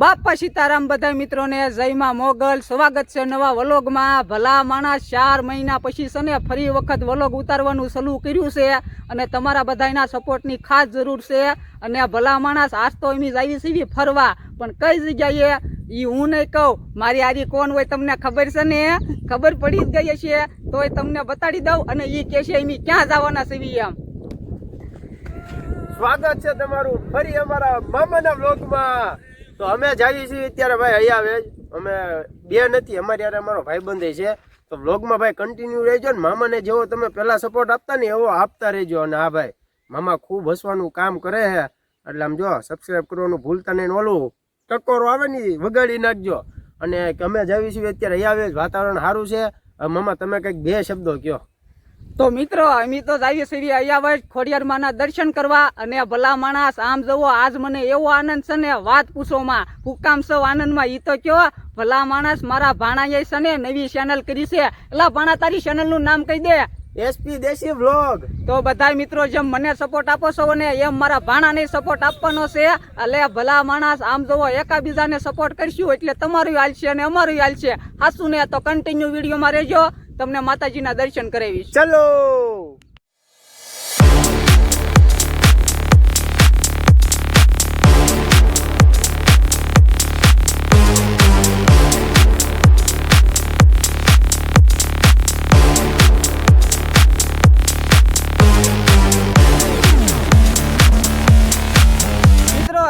બાપા સીતારામ બધા મિત્રોને જયમાં મોગલ સ્વાગત છે નવા વ્લોગમાં। ભલા માણસ 4 મહિના પછી છે ને ફરી વખત વ્લોગ ઉતારવાનું શરૂ કર્યું છે અને તમારા બધાના સપોર્ટની ખાસ જરૂર છે। અને ભલા માણસ આજ તો એમ આવી સીવી ફરવા, પણ કઈ જગ્યાએ ઈ હું નહીં કહું, મારી આરી કોણ હોય તમને ખબર છે ને? ખબર પડી જ ગઈ છે તોય તમને બતાડી દઉં અને ઈ કે છે એમ ક્યાં જવાના સીવી એમ। સ્વાગત છે તમારું ફરી અમારા મામાના વ્લોગમાં। તો અમે જઈએ છીએ અત્યારે ભાઈ અહીંયા અમે બે નથી, અમારી યાર અમારો ભાઈબંધ છે। તો વ્લોગમાં ભાઈ કન્ટિન્યુ રહેજો ને, મામાને જેવો તમે પહેલા સપોર્ટ આપતા ને એવો આપતા રહેજો। અને હા ભાઈ, મામા ખૂબ હસવાનું કામ કરે છે, એટલે આમ જો સબસ્ક્રાઈબ કરવાનું ભૂલતા નહીં, ઓલું ટકોરો આવે ને વગાડી નાખજો। અને અમે જઈએ છીએ અત્યારે અહીંયા વાતાવરણ સારું છે। મામા તમે કંઈક 2 શબ્દો કહો। તો મિત્રો અમે તો જાવી છીએ અહીંયા ખોડિયાર માના દર્શન કરવા। અને ભલા માણસ આમ જવો, આજ મને એવો આનંદ છે ને વાત પૂછોમાં, હુકામ સૌ આનંદમાં ઈ તો કયો ભલા માણસ મારા ભાણાએ છે ને નવી ચેનલ કરી છે। એલા ભાણા તારી ચેનલ નું નામ કહી દે। એસપી દેશી વ્લોગ। તો બધા મિત્રો જેમ મને સપોર્ટ આપો છો ને એમ મારા ભાણાને સપોર્ટ આપવાનો છે। એટલે ભલા માણસ આમ જવો એકાબીજાને સપોર્ટ કરશું એટલે તમારું હાલશે અને અમારું હાલશે। હાસુ ને તો કન્ટિન્યુ વિડીયોમાં રહેજો, તમને માતાજીના દર્શન કરાવીશ। ચલો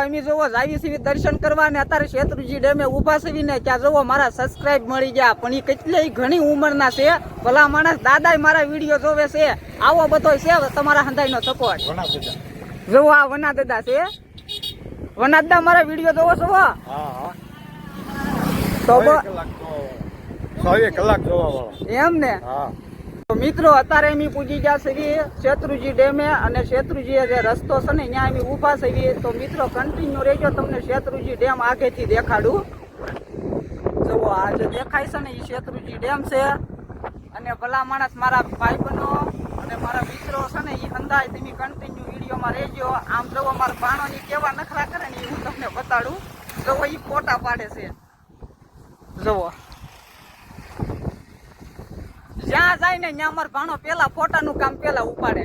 અમે જોવો જાવી સીવી દર્શન કરવા ને અત્યારે શેત્રુજી ડેમે ઉભા સીવી ને ત્યાં જોવો મારા સબસ્ક્રાઇબ મળી ગયા, પણ એ કેટલી ઘણી ઉંમરના છે। ભલા માણસ દાદા મારા વિડીયો જોવે છે, આવો બધો છે તમારા હંધાઈ નો સપોર્ટ। જોવો આ વના દાદા છે, વના દાદા મારા વિડીયો જોવો છો? તો 100 કલાક જોવા એમ ને? મિત્રો અત્યારે અમે પૂજી ગયા છીએ શેત્રુજી ડેમે, અને શેત્રુજી જે રસ્તો છે ને ત્યાં અમે ઉભા છીએ। તો મિત્રો કન્ટિન્યુ રહેજો, તમને શેત્રુજી ડેમ આગેથી દેખાડું। જુઓ આ જે દેખાય છે ને એ શેત્રુજી ડેમ છે। અને ભલા માણસ મારા ભાઈબંધો અને મારા મિત્રો છે ને એ અંદાજ તમે કન્ટિન્યુ વિડીયોમાં રહેજો। આમ જુઓ મારા ભાણોની કેવા નખરા કરે ને એ હું તમને બતાડું। જુઓ એ ફોટા પાડે છે, જુઓ જ્યાં જાય ને ત્યાં મારો ભાણો પેલા ફોટાનું કામ પેલા ઉપાડે।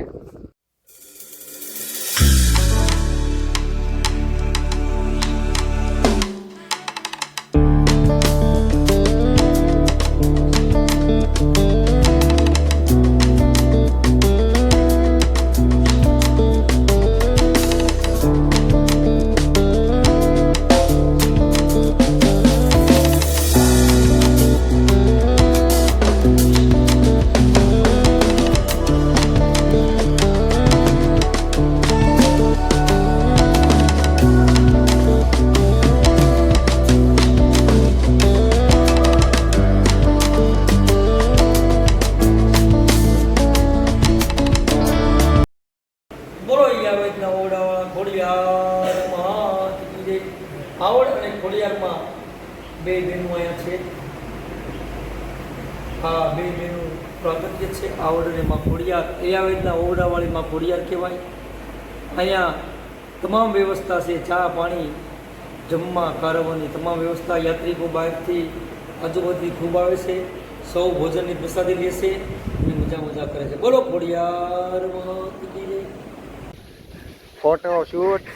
આવડ અને ખોડિયારમાં બે બહેનો અહીંયા છે। હા, બે બહેનો પ્રાગટ્ય છે, આવડ અને માં ખોડિયાર। એ આવેદના ઓરડાવાળી માં ખોડિયાર કહેવાય। અહીંયા તમામ વ્યવસ્થા છે, ચા પાણી જમવા કારવાની તમામ વ્યવસ્થા। યાત્રિકો બહારથી આજુબાજુથી ખૂબ આવે છે, સૌ ભોજનની પ્રસાદી લે છે અને મજા કરે છે। બોલો ખોડિયાર ફોટો શૂટ।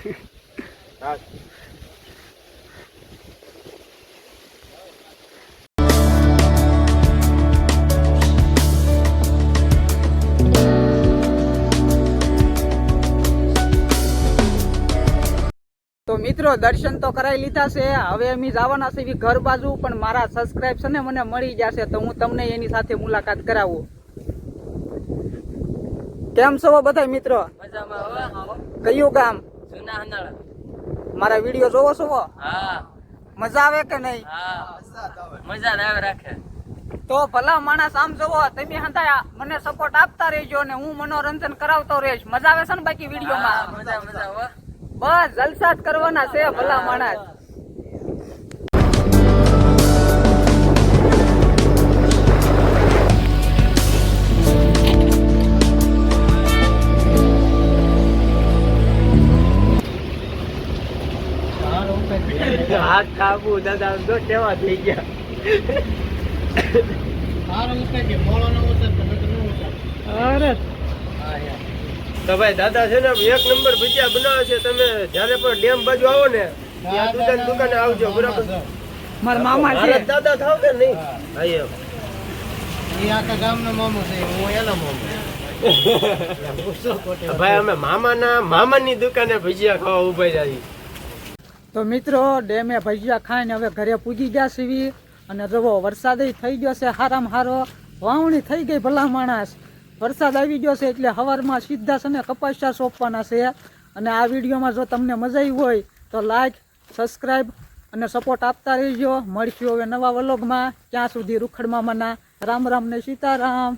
તો મિત્રો દર્શન તો કરાવી લીધા છે, હવે અમે જવાના છે ઘર બાજુ, પણ મારા સબસ્ક્રાઇબ છે ને મને મળી જશે તો હું તમને એની સાથે મુલાકાત કરાવું। કેમ છો બધા મિત્રો? કયું ગામ? મારા વિડીયો જોવો છો? મજા આવે કે નહીં? મજા આવે રાખે। તો ભલા માણસ આમ જોવો તમે હંતા મને સપોર્ટ આપતા રહેજો ને હું મનોરંજન કરાવતો રહીશ। મજા આવે છે ને બાકી વિડીયોમાં? મજા બસ જલસા જ કરવાના છે ભલા માણસ। હાથ થાપુ દાદા તો કેવા થઈ ગયા. અરે તો ભાઈ દાદા છે ને એક નંબર ભજીયા બનાવે છે. તમે જ્યારે પણ ડેમ બાજુ આવો ને ત્યાં દુકાને આવજો બરાબર. મારા મામા છે. ભારત દાદા થાવ કે નહીં? હા એમ. ભાઈ અમે મામાની દુકાને ભજીયા ખાવા ઉભા જાય. તો મિત્રો ડેમે ભજીયા ખાઈને હવે ઘરે પૂજી ગયા સીવી અને જવો વરસાદ થઈ ગયો છે હારામાં હારો. વાવણી થઈ ગઈ ભલા માણસ. વરસાદ આવી ગયો છે એટલે સવારમાં સીધા છે ને કપાસિયા સોંપવાના છે. અને આ વિડીયોમાં જો તમને મજા આવી હોય તો લાઈક, સબસ્ક્રાઈબ અને સપોર્ટ આપતા રહેજો. મળશું હવે નવા વ્લોગમાં. ત્યાં સુધી રૂખડ મામાના રામ રામ ને સીતારામ.